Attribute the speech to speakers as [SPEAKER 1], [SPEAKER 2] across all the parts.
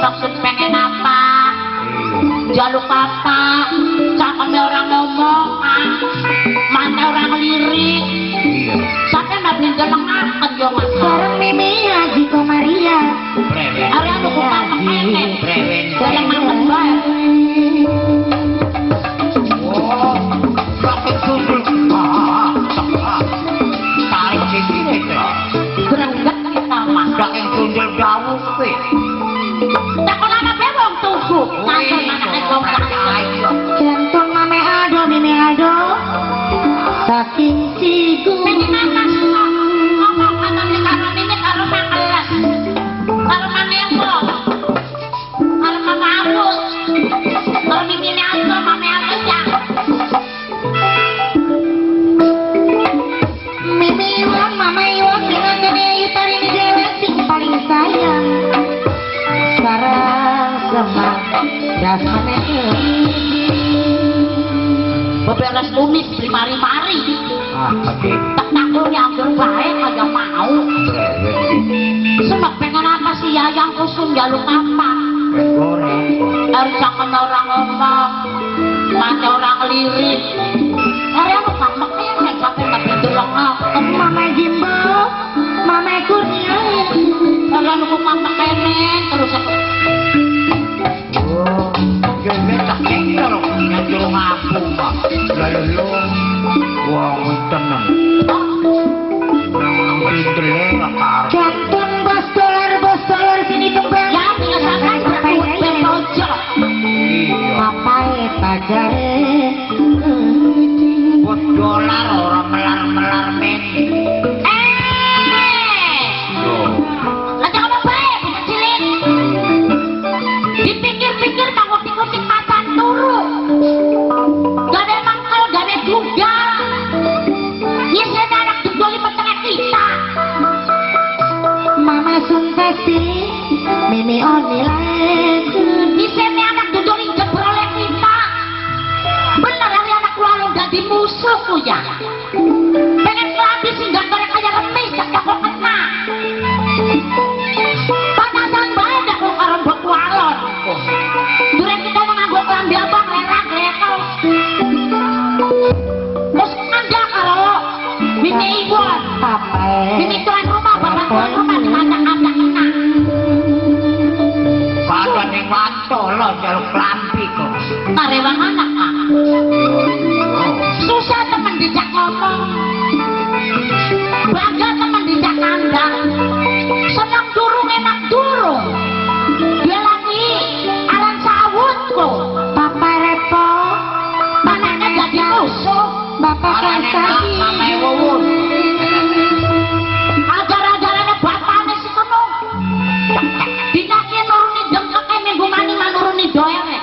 [SPEAKER 1] maksud pengen apa? Jaluk apa? Cakepnya orang ngomong, mata orang lirik. Sampai nabi jelengakan yo mas.
[SPEAKER 2] Sareng Mimi Haji Komaria.
[SPEAKER 3] Brewen.
[SPEAKER 1] Hari anu bukan pengen.
[SPEAKER 3] Brewen.
[SPEAKER 1] Jelengakan bae.
[SPEAKER 3] Oh, sakit sundul. Tarik sini itu.
[SPEAKER 1] Greget kita mas.
[SPEAKER 3] Sakit sundul jauh sih.
[SPEAKER 1] Takon anak bewong tuku. Takon anaknya gombang.
[SPEAKER 2] Jantung Mame Ado, Mimi Ado. Saking cigu.
[SPEAKER 1] Ngomong atau di karo ini karo makelas. Karo manemo. Karo mama aku. Kalau Mimi Ado, Mame Ado ya.
[SPEAKER 2] Mimi Iwang, Mama Iwang dengan Nenek Ayu Tarini Dewi sing paling sayang. Sekarang semang jasmane
[SPEAKER 1] Beberes kumis beli mari-mari.
[SPEAKER 3] Oke.
[SPEAKER 1] Tak takunya hampir baik aja mau.
[SPEAKER 3] Brewen.
[SPEAKER 1] Semak pengen apa sih Yayang Kusum jaluk apa?
[SPEAKER 3] Goreng.
[SPEAKER 1] Harus cakep orang ngomong. Mata orang lirik. Hari aku kamak yang sampai nggak pintu lengah.
[SPEAKER 2] Mama Jimbo, Mama Kurnia.
[SPEAKER 1] Hari aku kamak kenen terus aku.
[SPEAKER 3] Oh, jadi tak tinggal loh, yang jauh ngapu mah. Lalu lo, wah tenang. Nang pintu nggak kar.
[SPEAKER 2] Jantung bos dolar sini kembang.
[SPEAKER 1] Ya tinggal sampai berpojok.
[SPEAKER 3] Iya.
[SPEAKER 2] Papai pajare.
[SPEAKER 3] Bos dolar orang melar men.
[SPEAKER 1] Aja kamu baik, cilik. Dipikir-pikir kamu ikutin macan turu. Gak ada mangkal, gak ada juga. Ya saya anak digoli petengah kita.
[SPEAKER 2] Mama Suntasi, Mimi Onilan.
[SPEAKER 1] Ini saya anak digoli jebrolnya kita. Bener hari anak lalu gak dimusuhku ya. Pengen kehabisin gambarnya kayak remis, gak kok kena. Panasan baik dah kok karo mbok walon. Durek kita menganggo klambi abang lerang lekel. Terus anda karo Mimi Iwon.
[SPEAKER 2] Papai.
[SPEAKER 1] Mimi tuan rumah, bapak tuan rumah dikandak-kandak enak.
[SPEAKER 3] Pada ning wanto lo jaluk lampi kok.
[SPEAKER 1] Karewang anak ah. Susah temen dijak ngomong. Bangga temen dijak kandang. Senang durung enak durung. Dia lagi alan sawut kok.
[SPEAKER 2] Papa Repo.
[SPEAKER 1] Anaknya jadi musuh.
[SPEAKER 2] Bapak Kasari.
[SPEAKER 3] Mama Wawun.
[SPEAKER 1] Ajar-ajarannya bapaknya si kono. Dinaki nuruni jengkeke minggu mani manuruni doere.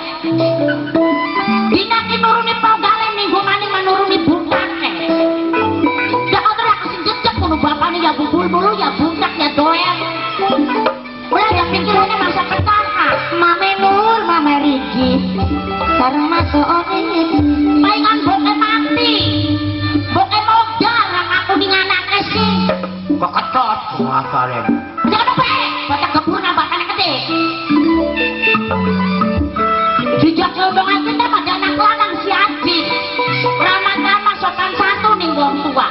[SPEAKER 1] Dinaki nuruni pogale minggu mani manuruni butake. Dah kau terak kasih jejak kono bapaknya ya bubul-bulu ya butak ya doer. Udah ya pikirannya masa petaka.
[SPEAKER 2] Mama Nur, Mama Rigi. Sareng masuk onin.
[SPEAKER 1] Palingan boke mati. Boke modal aku ning anake sih.
[SPEAKER 3] Kok ketot semua kalian.
[SPEAKER 1] Jangan lupa, baca kebun nampakannya gede. Sejak keundangan kita pada anak lanang si Adi. Ramah-ramah sopan satu nih wong tua.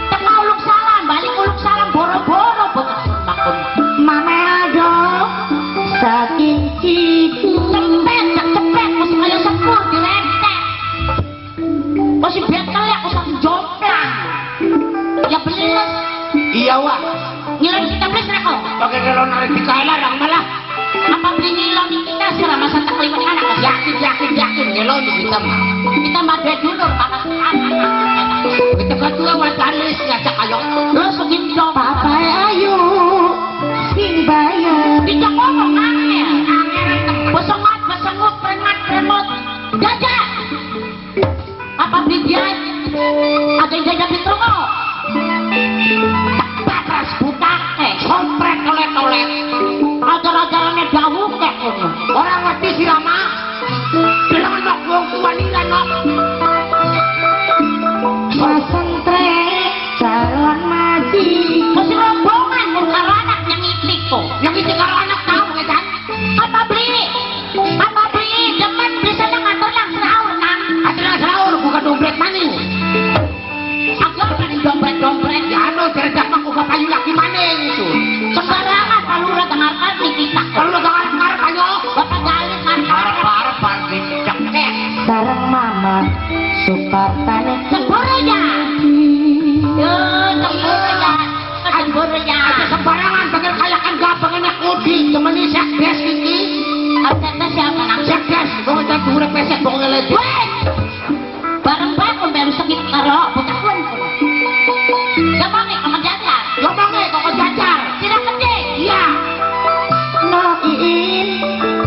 [SPEAKER 1] Tengah uluk salam, balik uluk salam boro-boro bekas makun.
[SPEAKER 2] Mama Ado. Saking cigu.
[SPEAKER 1] Cepet, masih kayak sepur direntek. Masih bekel ya, masih jomplang. Ya belis.
[SPEAKER 3] Iya wah.
[SPEAKER 1] Ngilang kita belis reko.
[SPEAKER 3] Pakai kalau narik di larang malah.
[SPEAKER 1] Apa beli ngilang kita selama satu kelimat anak?
[SPEAKER 3] Yakin ngelon di kita mah.
[SPEAKER 1] Kita madu dulu panas anak.
[SPEAKER 3] Kita kedua watalis ngajak ayo.
[SPEAKER 1] Terus begitu
[SPEAKER 2] Papa Ayu. Sing bayar.
[SPEAKER 1] tidak ngomong angin. Besengut, premat, jajah. Apa beli dia? Ada yang jajah di trongo. Patras butak, sompret oleh-oleh. Ajar-ajarannya jauh kek.
[SPEAKER 3] Orang ngerti si Rama. Bilang anak wong tua nila no.
[SPEAKER 2] Pasentre calon maji.
[SPEAKER 1] Masih rombongan karo anak yang iklik tuh.
[SPEAKER 3] Yang itu kalau anak tahu kan?
[SPEAKER 1] Cemboronya. Yo, cemboronya. Cemboronya.
[SPEAKER 3] Aja sembarangan pengen kayakan gabangan kudi temani sekdes iki.
[SPEAKER 1] Sekdes siapa nang?
[SPEAKER 3] Sekdes, kok tak dhuwure pesek kok ngelet.
[SPEAKER 1] Weh. Bareng bangun baru sakit karo bocah kuwi. Gampang nek kamu jajar.
[SPEAKER 3] Gampang kok jajar.
[SPEAKER 1] Tidak gede.
[SPEAKER 3] Iya.
[SPEAKER 2] Noiin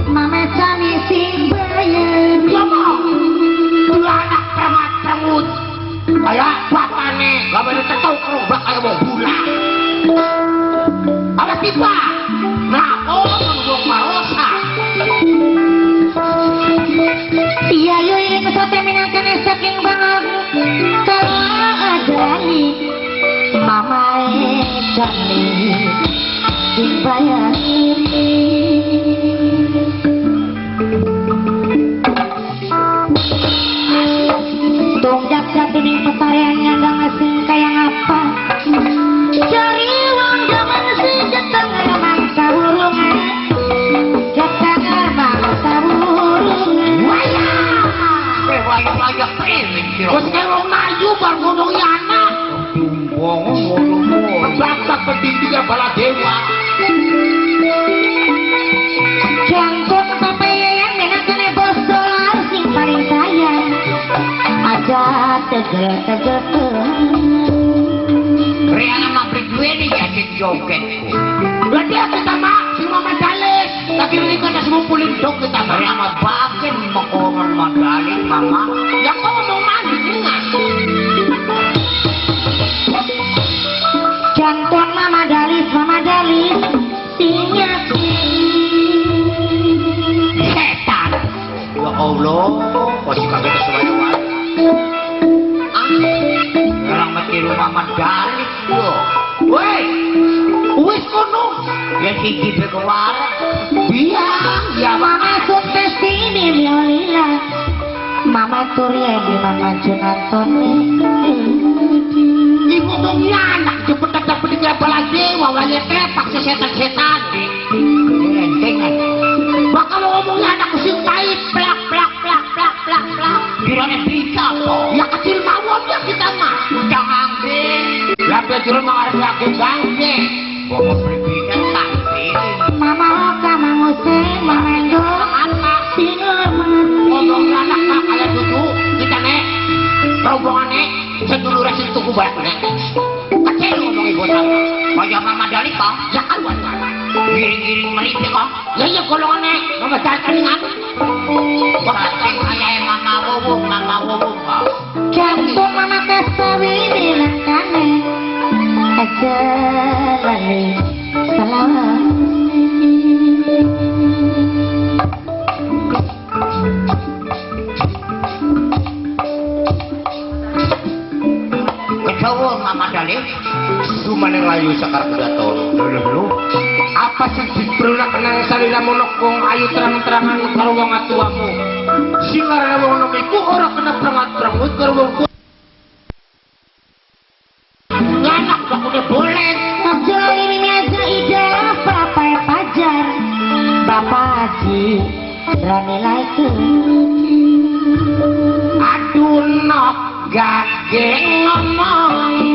[SPEAKER 2] mama sami sing bayar.
[SPEAKER 3] Ngomong. Dua anak perangut. Kayak bapakne, gak boleh tetou kerobak kayak mau gula. Apa tiba? Nah, wong marosa.
[SPEAKER 2] Iya yo ini pesate minangkan saking banget. Kalau ada nih mama jani sing bayar. Tunggak jatuh pesayannya gak ngasih kayak apa. Cari uang zaman sejeteng mangsa burungan. Jeteng mangsa burungan.
[SPEAKER 3] Wayang-wayang pelik kira. Wes kaya wong Melayu bar ngono ki anak. Dumbong ngono. Bapak pendidikan Baladewa.
[SPEAKER 2] Jangkung papayayan menangkan bos dolar sing paling sayang. Aja tegel-tegel
[SPEAKER 3] Riana mabrik duwe nih jadi jogetku. Berarti aku sama si Mama Dalis. Tapi ini kan ada ngumpulin dok kita. Riana bakin mokongan Mandali Mama. Ya kau ngomong mandi ingat.
[SPEAKER 2] Jantung Mama Dalis sinyak
[SPEAKER 3] Setan. Ya Allah, kok si kaget sesuai-sesuai. Orang mati rumah Mandali yo. Woi, wis kono. Ya siji berkeluar. Biang, ya
[SPEAKER 2] Mama sukses ini Violila. Mama Turia di Mama Junanton.
[SPEAKER 3] Ibu ngomongnya anak cepet-cepet dikira Baladewa, wanya trepak sesetan-setan. Entengan. Bakal ngomongnya anak sing pahit, plak. Kiranya bisa kok. Ya kecil mawon ya kita mah. Udah ngangge. Lape turun mengarep lagi bangke. Bawa berbicara santai.
[SPEAKER 2] Mama Oka, Mama Hussein, Mama Endo,
[SPEAKER 3] Anak. Ngomong anak mah kalian duduk. Kita nek. Rombongan nek. Sedulurnya situ tuku banyak nek. Kecil ngomong ibu sama. Kayak Mama Dali kok. Ya kan buat giring-giring meliti kok. Ya iya golongan nek. Mama datang ingat. Bakal kayak Mama Wowong kok.
[SPEAKER 2] jantung Mama Kasawi bilang kane. Aja lali salam.
[SPEAKER 3] Kecawon Mama Dali. Cuma yang layu sakar kudaton. Lho. Apa sih diberunak nang salila monokong ayu terang-terangan karo wong atuamu. Sing arep wong nom iku ora kena prangat-prangut karo wong anak kok udah boleh.
[SPEAKER 2] Aja ini aja ide apa ya pajar. Bapak Haji berani lagi.
[SPEAKER 3] Aduh nok gak ngomong.